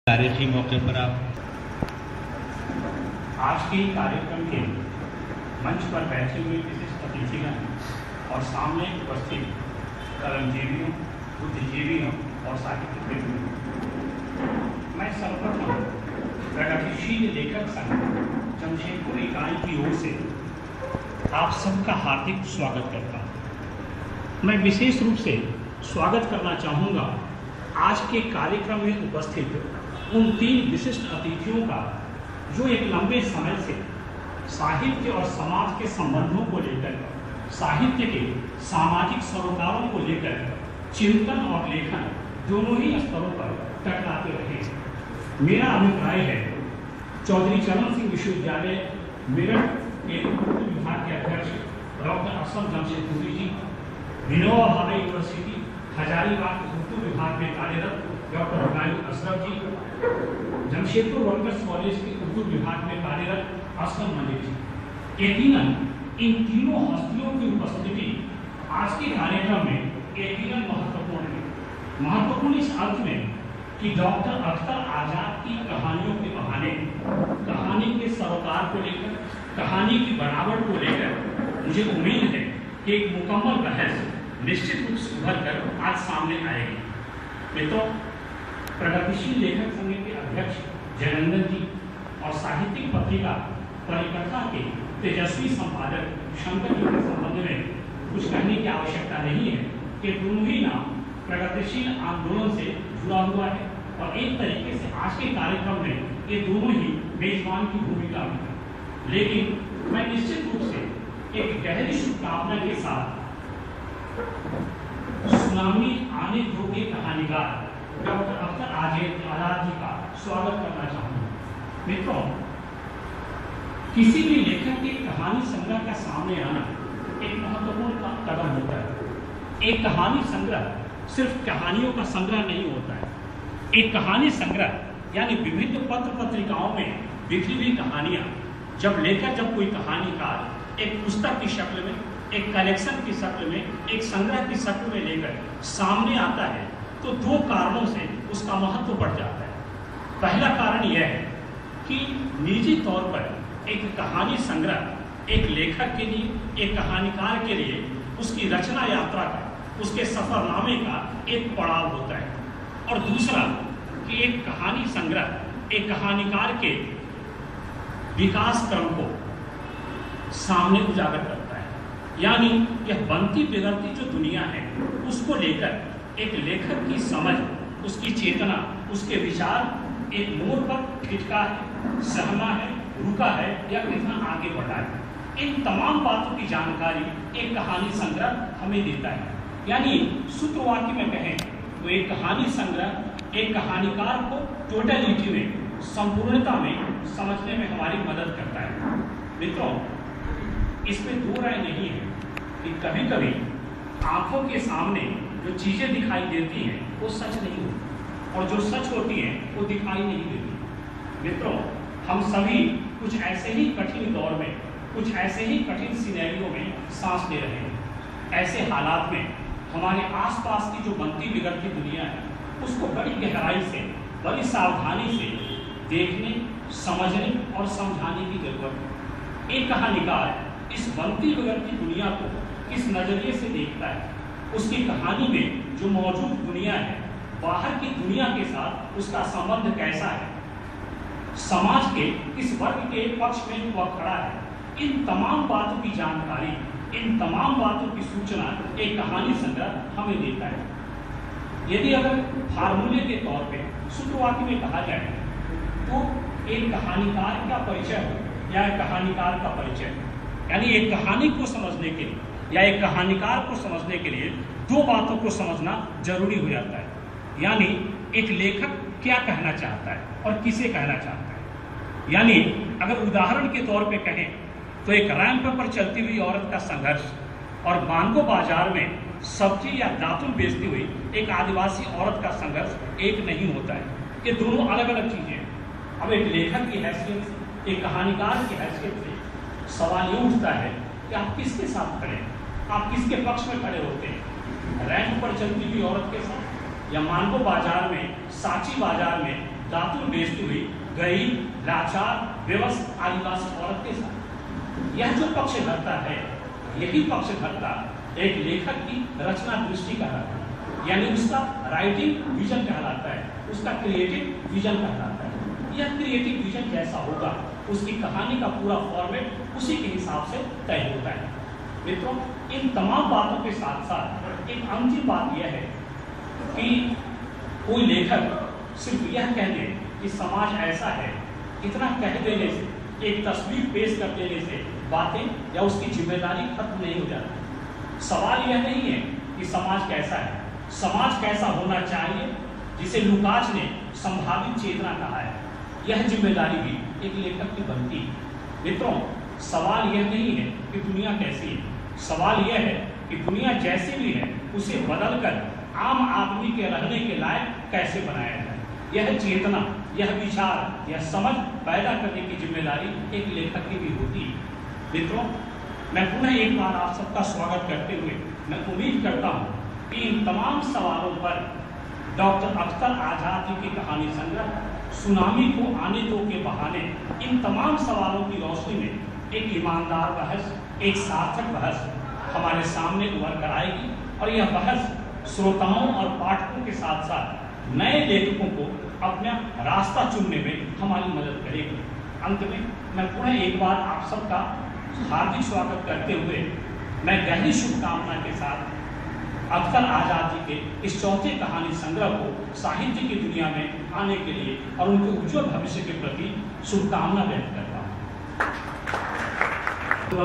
तारीखी मौके पर आप आज के कार्यक्रम के मंच पर बैठे हुए विशिष्ट अतिथिगण और सामने उपस्थित कर्मजीवियों, बुद्धिजीवियों और साहित्यिक प्रेमियों, मैं सर्वप्रथम प्रगतिशील लेखक संघ जमशेदपुर इकाई की ओर से आप सबका हार्दिक स्वागत करता हूँ। मैं विशेष रूप से स्वागत करना चाहूँगा आज के कार्यक्रम में उपस्थित उन तीन विशिष्ट अतिथियों का जो एक लंबे समय से साहित्य और समाज के संबंधों को लेकर, साहित्य के सामाजिक सरोकारों को लेकर चिंतन और लेखन दोनों ही स्तरों पर टकराते रहे। मेरा अभिप्राय है चौधरी चरण सिंह विश्वविद्यालय मेरठ के उर्दू विभाग के अध्यक्ष डॉक्टर असलम जमशेदपुरी जी, विनोबा भावे यूनिवर्सिटी हजारीबाग उर्दू विभाग में कार्यरत डॉक्टर हुमायूं अशरफ जी, जमशेदपुर वर्कर्स कॉलेज के उर्दू विभाग में कार्यरत असलम मलिक जी, यकीनन इन तीनों हस्तियों की उपस्थिति आज के कार्यक्रम में यकीनन महत्वपूर्ण है। महत्वपूर्ण इस अर्थ में कि डॉक्टर अख्तर आजाद की कहानियों के बहाने कहानी के सरोकार को लेकर, कहानी की बनावट को लेकर मुझे उम्मीद है कि एक मुकम्मल बहस निश्चित रूप से उभर कर आज सामने आएगी। मित्रों, प्रगतिशील लेखक संघ के अध्यक्ष जयनंदन जी और साहित्यिक पत्रिका परिकथा के तेजस्वी संपादक शंकर जी के संबंध में कुछ कहने की आवश्यकता नहीं है कि दोनों ही नाम प्रगतिशील आंदोलन से जुड़ा हुआ है और एक तरीके से आज के कार्यक्रम में ये दोनों ही मेजबान की भूमिका में है। लेकिन मैं निश्चित रूप से एक गहरी शुभकामना के साथ सुनामी आने योग्य कहानीकार डॉक्टर अख्तर आजाद जी का स्वागत करना चाहूँगा। मित्रों, किसी भी लेखक के कहानी संग्रह का सामने आना एक महत्वपूर्ण कदम होता है। एक कहानी संग्रह सिर्फ कहानियों का संग्रह नहीं होता है। एक कहानी संग्रह यानी विभिन्न पत्र पत्रिकाओं में बिखरी हुई कहानियां जब कोई कहानीकार एक पुस्तक की शक्ल में, एक कलेक्शन की शक्ल में, एक संग्रह की शक्ल में लेकर सामने आता है तो दो कारणों से उसका महत्व बढ़ जाता है। पहला कारण यह है कि निजी तौर पर एक कहानी संग्रह एक लेखक के लिए, एक कहानीकार के लिए उसकी रचना यात्रा का, उसके सफरनामे का एक पड़ाव होता है। और दूसरा कि एक कहानी संग्रह एक कहानीकार के विकास क्रम को सामने उजागर करता है। यानी यह बनती बिगड़ती जो दुनिया है उसको लेकर एक लेखक की समझ, उसकी चेतना, उसके विचार एक मोड़ पर टिका है, सहमा है, रुका है या कितना आगे बढ़ा है। इन तमाम बातों की जानकारी एक कहानी संग्रह हमें देता है। यानी सूत्रवाक्य में कहें तो एक कहानी संग्रह एक कहानीकार को टोटलिटी में, संपूर्णता में समझने में हमारी मदद करता है। मित्रों, इसमें दो राय नहीं है कि कभी कभी आंखों के सामने जो चीजें दिखाई देती हैं वो सच नहीं होती और जो सच होती हैं वो दिखाई नहीं देती। मित्रों, हम सभी कुछ ऐसे ही कठिन दौर में, कुछ ऐसे ही कठिन सिनेरियो में सांस ले रहे हैं। ऐसे हालात में हमारे आसपास की जो बनती बिगड़ती दुनिया है उसको बड़ी गहराई से, बड़ी सावधानी से देखने, समझने और समझाने की जरूरत है। एक कहानीकार इस बनती बिगड़ती दुनिया को किस नजरिए से देखता है, उसकी कहानी में जो मौजूद दुनिया है, बाहर की दुनिया के साथ उसका संबंध कैसा है, समाज के किस वर्ग के पक्ष में वह खड़ा है, इन तमाम बातों की जानकारी, इन तमाम बातों की सूचना एक कहानी संग्रह हमें देता है। यदि अगर फार्मूले के तौर पे सूत्रवाक्य में कहा जाए तो एक कहानीकार का परिचय हो या एक कहानीकार का परिचय, यानी एक कहानी को समझने के लिए या एक कहानीकार को समझने के लिए दो बातों को समझना जरूरी हो जाता है। यानी एक लेखक क्या कहना चाहता है और किसे कहना चाहता है। यानी अगर उदाहरण के तौर पे कहें तो एक रैंप पर चलती हुई औरत का संघर्ष और बांगो बाजार में सब्जी या दातुन बेचती हुई एक आदिवासी औरत का संघर्ष एक नहीं होता है। ये दोनों अलग अलग चीजें हैं। अब एक लेखक की हैसियत से, एक कहानीकार की हैसियत से सवाल ये उठता है कि आप किसके साथ खड़े हैं, आप किसके पक्ष में खड़े होते हैं, रैंप पर चलती हुई औरत के साथ या मानगो बाजार में, सांची बाजार में दातुन बेचती हुई गरीब, लाचार, बेबस आदिवासी औरत के साथ। यह जो पक्ष धरता है, यही पक्ष धरता एक लेखक की रचना दृष्टि कहलाता है, यानी उसका राइटिंग विजन कहलाता है, उसका क्रिएटिव विजन कहलाता है। यह क्रिएटिव विजन जैसा होगा, उसकी कहानी का पूरा फॉर्मेट उसी के हिसाब से तय होता है। मित्रों, इन तमाम बातों के साथ साथ एक अंतिम बात यह है कि कोई लेखक सिर्फ यह कह दे कि समाज ऐसा है, इतना कह देने से, एक तस्वीर पेश कर देने से बातें या उसकी जिम्मेदारी खत्म नहीं हो जाती। सवाल यह नहीं है कि समाज कैसा है, समाज कैसा होना चाहिए, जिसे लुकाच ने संभावित चेतना कहा है। यह जिम्मेदारी भी एक लेखक की बनती है। मित्रों, सवाल यह नहीं है कि दुनिया कैसी है, सवाल यह है कि दुनिया जैसी भी है उसे बदलकर आम आदमी के रहने के लायक कैसे बनाया जाए। यह चेतना, यह विचार, यह समझ पैदा करने की जिम्मेदारी एक लेखक की भी होती है। मित्रों, मैं पुनः एक बार आप सबका स्वागत करते हुए मैं उम्मीद करता हूँ कि इन तमाम सवालों पर डॉक्टर अख्तर आजाद जी की कहानी संग्रह सुनामी को आने दो के बहाने इन तमाम सवालों की रोशनी में एक ईमानदार बहस, एक सार्थक बहस हमारे सामने उभर कर आएगी और यह बहस श्रोताओं और पाठकों के साथ साथ नए लेखकों को अपना रास्ता चुनने में हमारी मदद करेगी। अंत में मैं पुनः एक बार आप सबका हार्दिक स्वागत करते हुए मैं गहरी शुभकामना के साथ अख्तर आजाद जी के इस चौथे कहानी संग्रह को साहित्य की दुनिया में आने के लिए और उनके उज्ज्वल भविष्य के प्रति शुभकामना व्यक्त करता हूँ।